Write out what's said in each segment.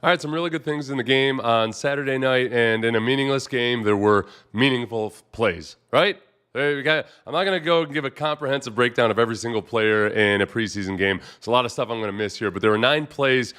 All right, some really good things in the game on Saturday night, and in a meaningless game, there were meaningful plays, right? I'm not going to go and give a comprehensive breakdown of every single player in a preseason game. There's a lot of stuff I'm going to miss here, but there were 9 plays,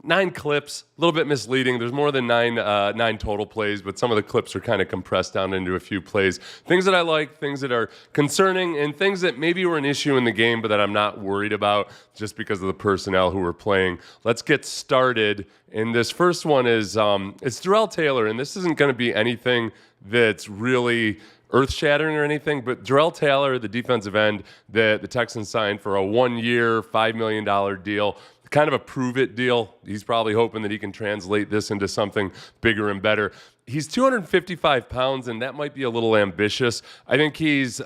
9 clips, a little bit misleading. There's more than nine total plays, but some of the clips are kind of compressed down into a few plays. Things that I like, things that are concerning, and things that maybe were an issue in the game, but that I'm not worried about just because of the personnel who were playing. Let's get started. And this first one is it's Derel Taylor, and this isn't going to be anything that's really earth-shattering or anything, but Derel Taylor, the defensive end that the Texans signed for a 1-year, $5 million deal, kind of a prove-it deal. He's probably hoping that he can translate this into something bigger and better. He's 255 pounds, and that might be a little ambitious. I think he's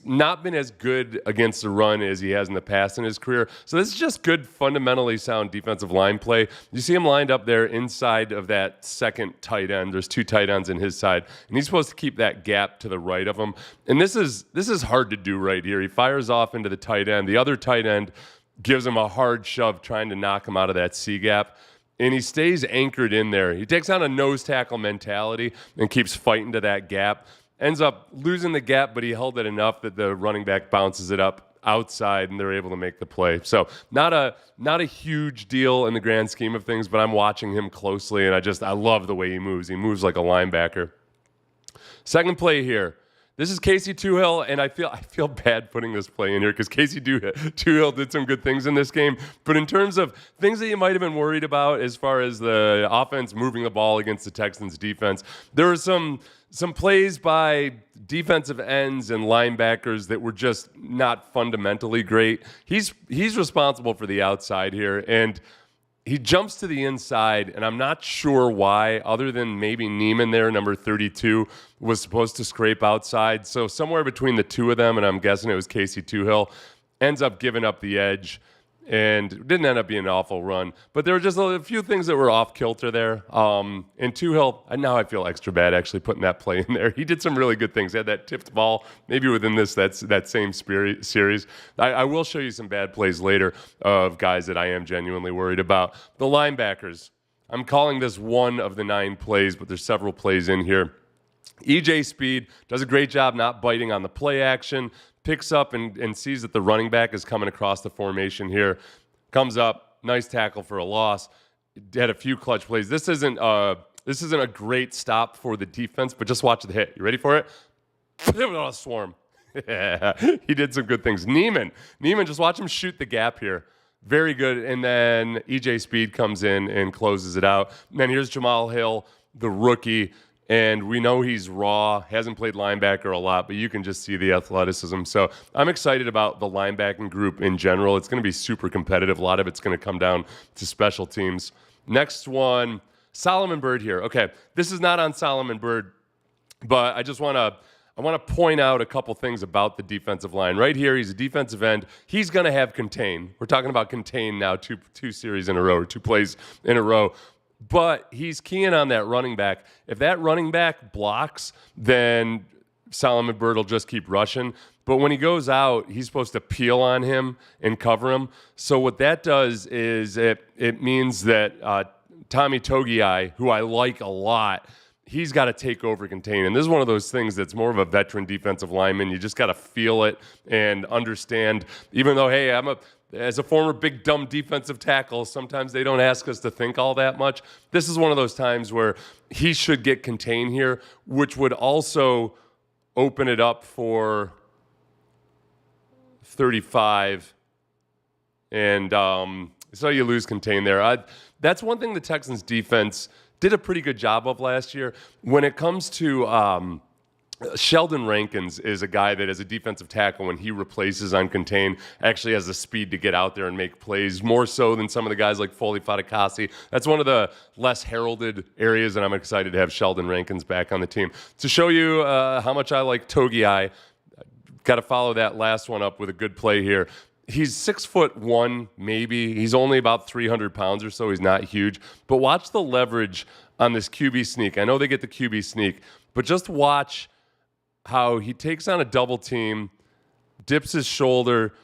not been as good against the run as he has in the past in his career. So this is just good, fundamentally sound defensive line play. You see him lined up there inside of that second tight end. There's 2 tight ends in his side, and he's supposed to keep that gap to the right of him. And this is hard to do right here. He fires off into the tight end. The other tight end gives him a hard shove trying to knock him out of that C gap. And he stays anchored in there. He takes on a nose tackle mentality and keeps fighting to that gap. Ends up losing the gap, but he held it enough that the running back bounces it up outside, and they're able to make the play. So not a huge deal in the grand scheme of things, but I'm watching him closely, and I love the way he moves. He moves like a linebacker. Second play here. This is Casey Tuhill, and I feel bad putting this play in here because Casey Tuhill did some good things in this game. But in terms of things that you might have been worried about as far as the offense moving the ball against the Texans defense, there were some plays by defensive ends and linebackers that were just not fundamentally great. He's responsible for the outside here, and he jumps to the inside, and I'm not sure why, other than maybe Neiman there, number 32, was supposed to scrape outside. So somewhere between the two of them, and I'm guessing it was Casey Tuhill, ends up giving up the edge, and didn't end up being an awful run. But there were just a few things that were off kilter there. And Tuhill, now I feel extra bad actually putting that play in there. He did some really good things. He had that tipped ball, maybe within that same series. I will show you some bad plays later of guys that I am genuinely worried about. The linebackers, I'm calling this one of the 9 plays, but there's several plays in here. EJ Speed does a great job not biting on the play action, picks up and sees that the running back is coming across the formation here, comes up, nice tackle for a loss, had a few clutch plays. This isn't a great stop for the defense, but just watch the hit. You ready for it? A swarm. Yeah, he did some good things. Neiman, just watch him shoot the gap here. Very good. And then EJ Speed comes in and closes it out. And then here's Jamal Hill, the rookie. And we know he's raw, hasn't played linebacker a lot, but you can just see the athleticism. So I'm excited about the linebacking group in general. It's going to be super competitive. A lot of it's going to come down to special teams. Next one, Solomon Byrd here. Okay, this is not on Solomon Byrd, but I want to point out a couple things about the defensive line. Right here, he's a defensive end. He's going to have contain. We're talking about contain now, two series in a row, or 2 plays in a row. But he's keying on that running back. If that running back blocks, then Solomon Byrd will just keep rushing. But when he goes out, he's supposed to peel on him and cover him. So what that does is it means that Tommy Togiai, who I like a lot, he's got to take over contain. And this is one of those things that's more of a veteran defensive lineman. You just got to feel it and understand, even though, hey, as a former big dumb defensive tackle, sometimes they don't ask us to think all that much. This is one of those times where he should get contain here, which would also open it up for 35. And so you lose contain there. That's one thing the Texans defense did a pretty good job of last year. When it comes to Sheldon Rankins is a guy that as a defensive tackle, when he replaces on contain, actually has the speed to get out there and make plays, more so than some of the guys like Foley Fatukasi. That's one of the less heralded areas, and I'm excited to have Sheldon Rankins back on the team. To show you how much I like Togiai, got to follow that last one up with a good play here. He's 6'1", maybe. He's only about 300 pounds or so. He's not huge. But watch the leverage on this QB sneak. I know they get the QB sneak, but just watch how he takes on a double team, dips his shoulder,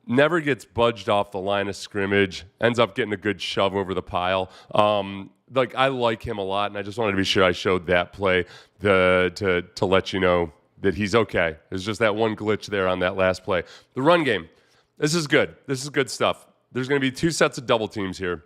never gets budged off the line of scrimmage, ends up getting a good shove over the pile. I like him a lot, and I just wanted to be sure I showed that play to let you know that he's okay. There's just that one glitch there on that last play. The run game, this is good. This is good stuff. There's going to be 2 sets of double teams here.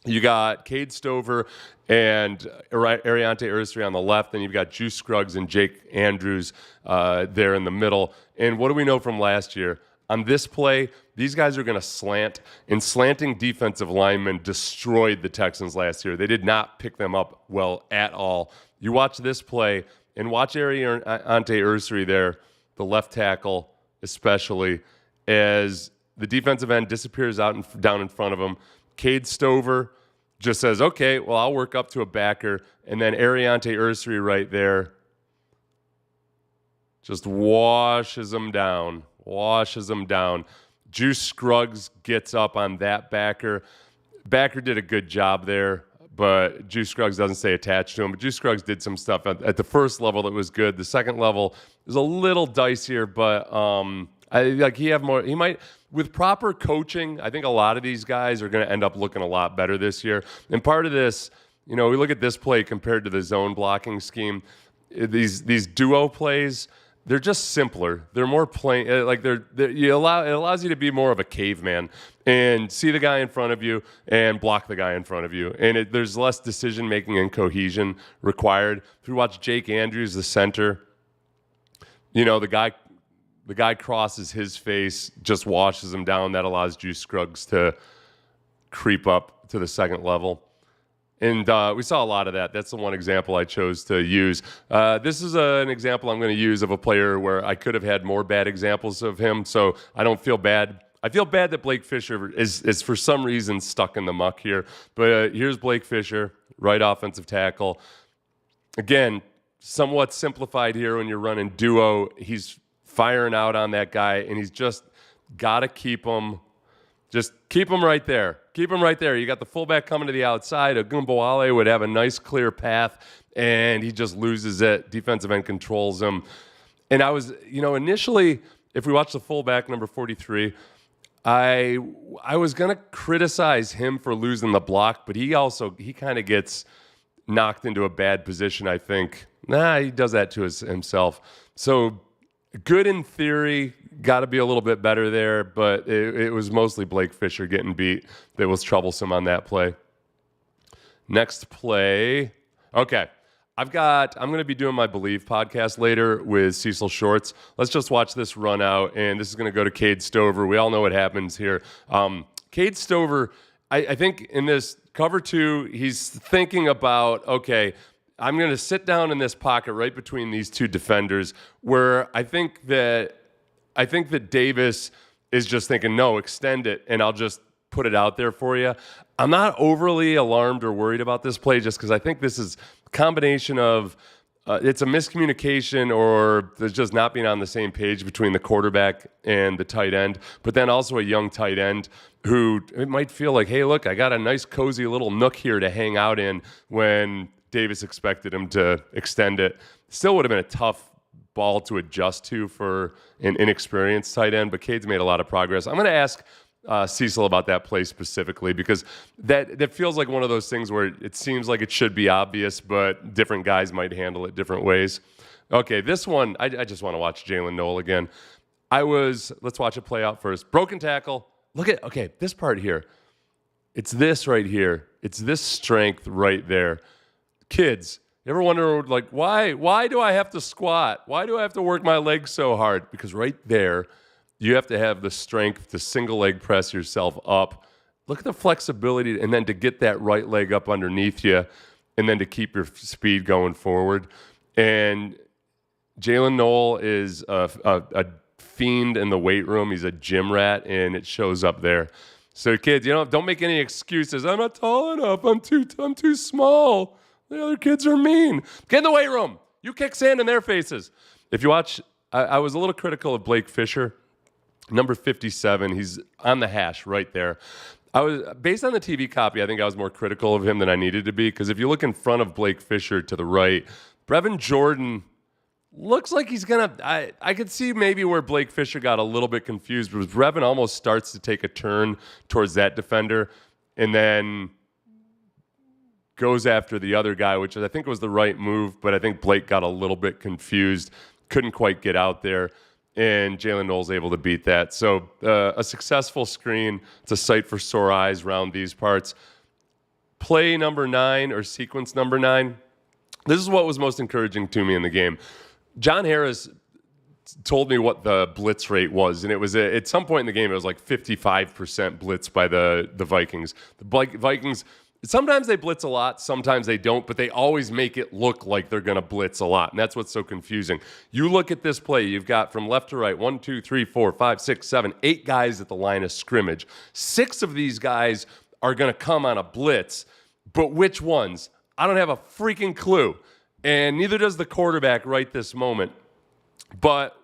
You got Cade Stover and Ariante Ursary on the left, and you've got Juice Scruggs and Jake Andrews there in the middle. And what do we know from last year? On this play, these guys are going to slant, and slanting defensive linemen destroyed the Texans last year. They did not pick them up well at all. You watch this play, and watch Ariante Ursary there, the left tackle especially, as the defensive end disappears down in front of him. Cade Stover just says, okay, well, I'll work up to a backer. And then Ariante Ursary right there just washes him down. Juice Scruggs gets up on that backer. Backer did a good job there, but Juice Scruggs doesn't stay attached to him. But Juice Scruggs did some stuff at the first level that was good. The second level is a little dicier, but he might, with proper coaching, I think a lot of these guys are going to end up looking a lot better this year. And part of this, we look at this play compared to the zone blocking scheme. These duo plays, they're just simpler. They're more plain. It allows you to be more of a caveman and see the guy in front of you and block the guy in front of you. And there's less decision making and cohesion required. If you watch Jake Andrews, the center, the guy crosses his face, just washes him down. That allows Juice Scruggs to creep up to the second level. And we saw a lot of that. That's the one example I chose to use. This is an example I'm going to use of a player where I could have had more bad examples of him, so I don't feel bad. I feel bad that Blake Fischer is for some reason stuck in the muck here. But here's Blake Fischer, right offensive tackle. Again, somewhat simplified here when you're running duo. He's firing out on that guy, and he's just got to keep him. Just keep him right there. Keep him right there. You got the fullback coming to the outside. Ogunbowale would have a nice clear path, and he just loses it. Defensive end controls him. And I was, initially, if we watch the fullback, number 43, I was going to criticize him for losing the block, but he kind of gets knocked into a bad position, I think. He does that to himself. So good in theory, got to be a little bit better there, but it was mostly Blake Fischer getting beat that was troublesome on that play. Next play. Okay. I'm going to be doing my Believe podcast later with Cecil Shorts. Let's just watch this run out, and this is going to go to Cade Stover. We all know what happens here. Cade Stover, I think in this cover 2, he's thinking about, okay, I'm going to sit down in this pocket right between these two defenders, where I think that Davis is just thinking, no, extend it, and I'll just put it out there for you. I'm not overly alarmed or worried about this play just because I think this is a combination of it's a miscommunication or there's just not being on the same page between the quarterback and the tight end, but then also a young tight end who it might feel like, hey, look, I got a nice cozy little nook here to hang out in when Davis expected him to extend it. Still would have been a tough ball to adjust to for an inexperienced tight end, but Cade's made a lot of progress. I'm going to ask Cecil about that play specifically because that feels like one of those things where it seems like it should be obvious, but different guys might handle it different ways. Okay, this one, I just want to watch Jaylen Null again. Let's watch it play out first. Broken tackle. Okay, this part here. It's this right here. It's this strength right there. Kids, you ever wonder, like, why do I have to squat? Why do I have to work my legs so hard? Because right there, you have to have the strength to single leg press yourself up. Look at the flexibility, and then to get that right leg up underneath you, and then to keep your speed going forward. And Jaylen Null is a fiend in the weight room. He's a gym rat, and it shows up there. So kids, don't make any excuses. I'm not tall enough. I'm too small. The other kids are mean. Get in the weight room. You kick sand in their faces. If you watch, I was a little critical of Blake Fischer. Number 57, he's on the hash right there. Based on the TV copy, I think I was more critical of him than I needed to be, because if you look in front of Blake Fischer to the right, Brevin Jordan looks like he's going to – I could see maybe where Blake Fischer got a little bit confused, but Brevin almost starts to take a turn towards that defender and then goes after the other guy, which I think was the right move, but I think Blake got a little bit confused, couldn't quite get out there, and Jaylen Null's able to beat that. So a successful screen. It's a sight for sore eyes around these parts. Play number 9 or sequence number 9. This is what was most encouraging to me in the game. John Harris told me what the blitz rate was, and it was at some point in the game, it was like 55% blitz by the Vikings. The Vikings, sometimes they blitz a lot, sometimes they don't, but they always make it look like they're going to blitz a lot, and that's what's so confusing. You look at this play, you've got from left to right, 1, 2, 3, 4, 5, 6, 7, 8 guys at the line of scrimmage. 6 of these guys are going to come on a blitz, but which ones? I don't have a freaking clue, and neither does the quarterback right this moment. But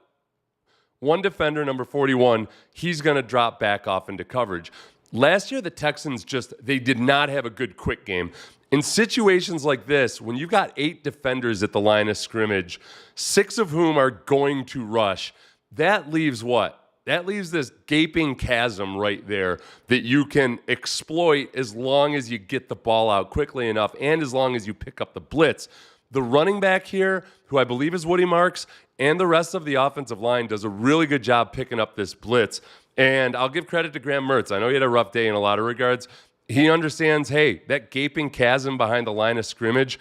one defender, number 41, he's going to drop back off into coverage. Last year, the Texans they did not have a good quick game. In situations like this, when you've got 8 defenders at the line of scrimmage, 6 of whom are going to rush, that leaves what? That leaves this gaping chasm right there that you can exploit as long as you get the ball out quickly enough and as long as you pick up the blitz. The running back here, who I believe is Woody Marks, and the rest of the offensive line does a really good job picking up this blitz. And I'll give credit to Graham Mertz. I know he had a rough day in a lot of regards. He understands, hey, that gaping chasm behind the line of scrimmage,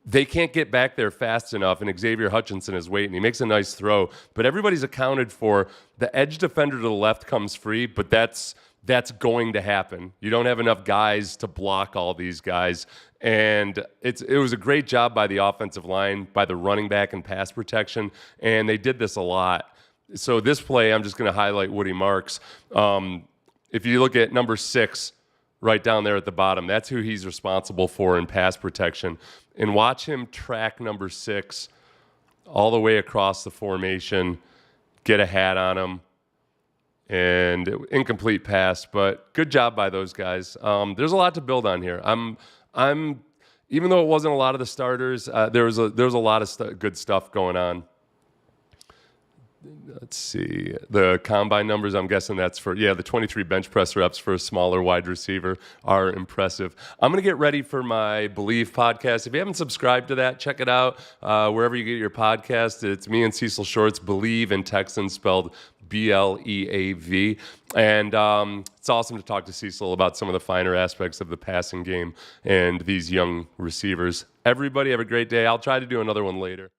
they can't get back there fast enough, and Xavier Hutchinson is waiting. He makes a nice throw, but everybody's accounted for. The edge defender to the left comes free, but that's going to happen. You don't have enough guys to block all these guys, and it was a great job by the offensive line, by the running back and pass protection, and they did this a lot. So this play, I'm just going to highlight Woody Marks. If you look at number 6, right down there at the bottom, that's who he's responsible for in pass protection. And watch him track number 6 all the way across the formation, get a hat on him, and incomplete pass, but good job by those guys. There's a lot to build on here. Even though it wasn't a lot of the starters, there was a lot of good stuff going on. Let's see. The combine numbers, I'm guessing that's for, the 23 bench press reps for a smaller wide receiver are impressive. I'm going to get ready for my Believe podcast. If you haven't subscribed to that, check it out wherever you get your podcast. It's me and Cecil Shorts, Believe in Texans, spelled BLEAV. And it's awesome to talk to Cecil about some of the finer aspects of the passing game and these young receivers. Everybody have a great day. I'll try to do another one later.